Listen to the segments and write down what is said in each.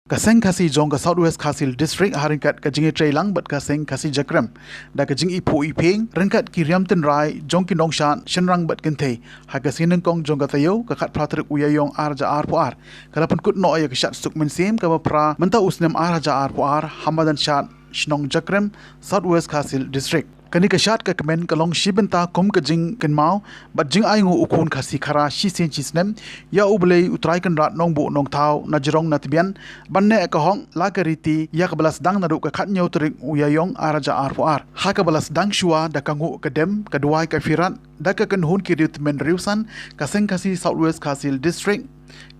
Kaseng kasi jong ka Southwest Kasil District haringkat ka jingi trailang bat kaseng kasi Jakrem da ka jing ipo ipeng rengkat ki riamten rai jong ki nongshan shenrang bat kentei ha ka sineng kong jong ka tayo ka khat pratrik uyayong arja ar po ar kala pynkut no ya ka Shad Suk Mynsiem ka pra menta usnem arja ar po ar hamadan Shad Shnong Jakrem Southwest Kasil District kani ka Shad ka kemen kalong shibenta kum ka jing ken mau bat jing ai ngu ukun kasi khara shi sen chisnem ya ublei utrai kan rat nong bu nong thau na jirong na tibian banne ka hong la ka riti ya ka balas dang na ru ka khat nyau trik uyayong araja ar po ar ha ka balas dang shua da ka ngu ka dem ka duai ka firat da ka kan hun ki rit men riusan ka seng kasi Southwest Kasil District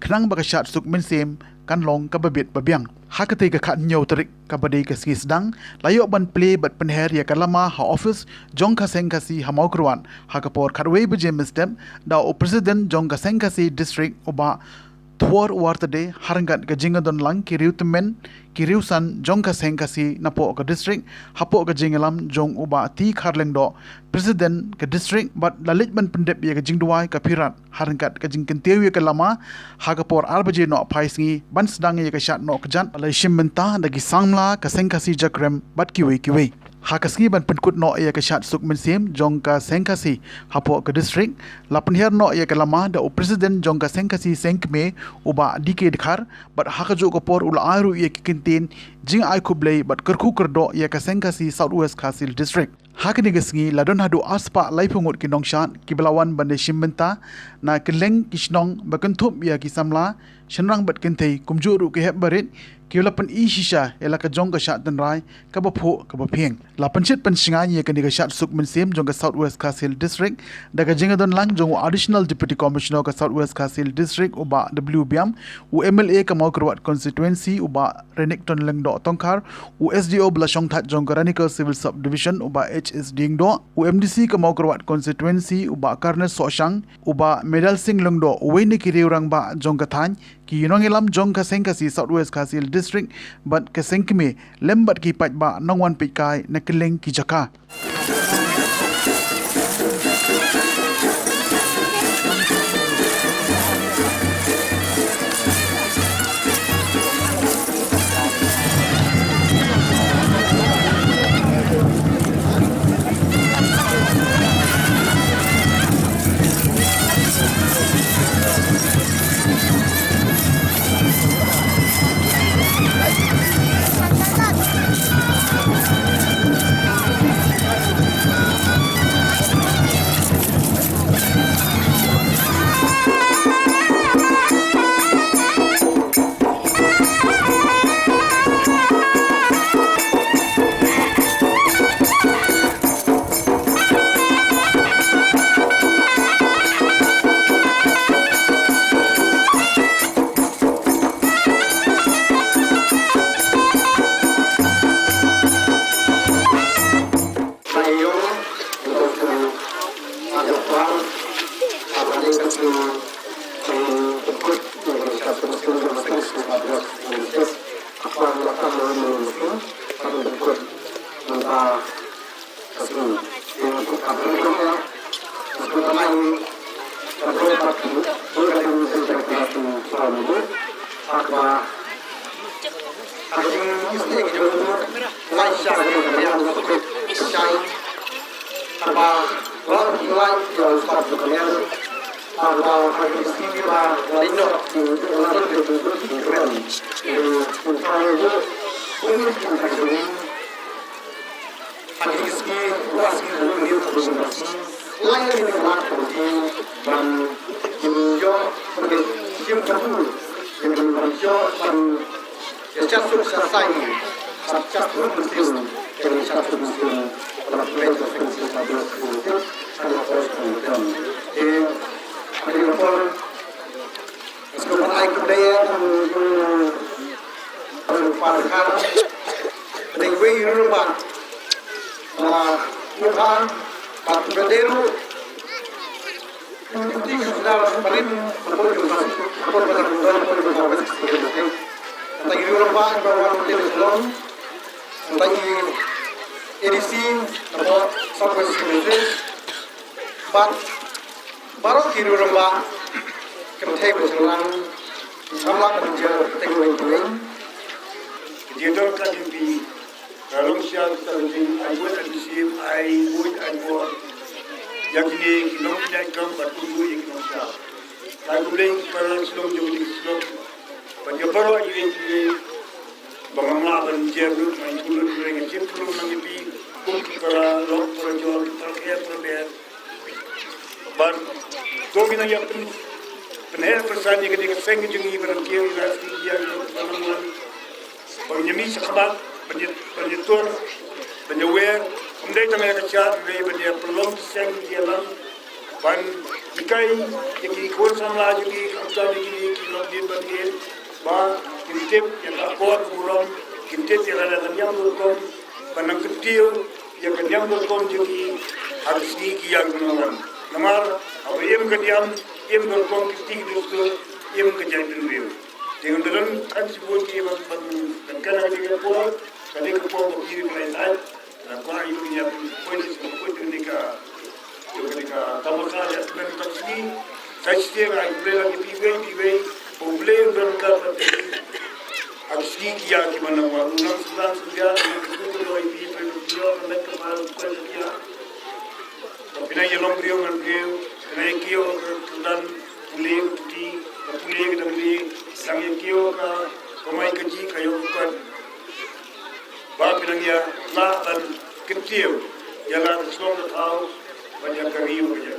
khnang ba ka Shad Suk Mynsiem kan long ka babit babiang hakate ka khat nyau trik ka badai ka skis dang layo ban play bat penher ya kalama ha office jong ka seng kasi ha mawkrwan ha ka por khatwei bje mistem da o president jong ka seng kasi district oba thwar wartade harangat ka jingadon lang ki riutmen ki riusan jong ka seng kasi napo ka district hapo ka jingalam jong uba ti kharleng do president ka district bat lalit ban pendep ya ka jingduai ka pirat harangat ka jingkentew ya ka lama ha ka por albaje no phaisngi ban sedang ya ka Shad no ka jan alai shimmenta dagi sangla ka seng kasi Jakrem bat kiwei Hakaski ban pynkut no ya ka Shad Suk Mynsiem jong ka sengkasi hapo ka district lapan her no ya ka lama da o president jong ka sengkasi sengkme uba dike dikhar bat hakajo ko por ula airu ya ki kintin jing ai kublei bat kerku kerdo ya ka sengkasi Southwest Kasil District hakani gasngi ladon hadu aspa laipungut ki nongshan ki belawan bande shimbenta na keleng kishnong bakentup ya ki samla shenrang bat kentei kumjuru ki heb barit ki lapan I shisha ela ka jong ka Shad tan rai ka ba pho ka ba pheng lapan chit pan singa ye ka ni ka Shad Suk Mynsiem jong ka Southwest Kasil District da ka jingadon lang jong additional deputy commissioner ka Southwest Kasil District uba WBM u MLA ka Mawphor constituency uba Renekton leng do tongkar u SDO blashong that jong ka Ranikal civil subdivision uba HS ding do u MDC ka Mawphor constituency uba Karnes Soshang uba Medal Singh leng do we ni ki reurang ba jong ka than ki yinongelam jong ka sengkasi Southwest Kasil District bat ka sengkme lembat ki pat ba nongwan pikai na keleng ki jaka baru kiru rembang ke table selang samlang kerja teknologi Jadol kan di Long Shad Suk I would receive I would and for yakni Shnong Jakrem but kudu Shnong Shad. I would like para Shnong Jakrem but your para you bangama ban jeru mai kudu dengan cipru nangipi kudu para lok para jol para kaya para ber. But dogina yang penel persan yang ketika seng jungi berangkir nasi yang bangama banyami sakabak banyatur banyawer umday tamay kachat day banya pelong seng dialam ban ikai yaki kon samla jugi kamsa digi kilom din bagil ba kintip yang akor buram kintip yang ada kanyang bukom banang ketiu yang kanyang bukom jugi harus digi yang menawan namar awayem kadiam yem bukom kiting dustu yem kejadian real dengan dalam kan sebut dia dan kalau dia keluar kalau keluar bagi mereka dan kalau itu dia polis ketika tamakah ya sebenarnya tadi saya sendiri boleh lagi piwai boleh berangkat aksi dia gimana unang sebelah sudah itu dua ibu beliau mereka malu kerja tapi nak yang beliau naik kio dan boleh di boleh kita boleh sang yang kio ka komai kaji kayu kan ba pinang ya la dan kentiu jalan Shnong tahu banyak kari banyak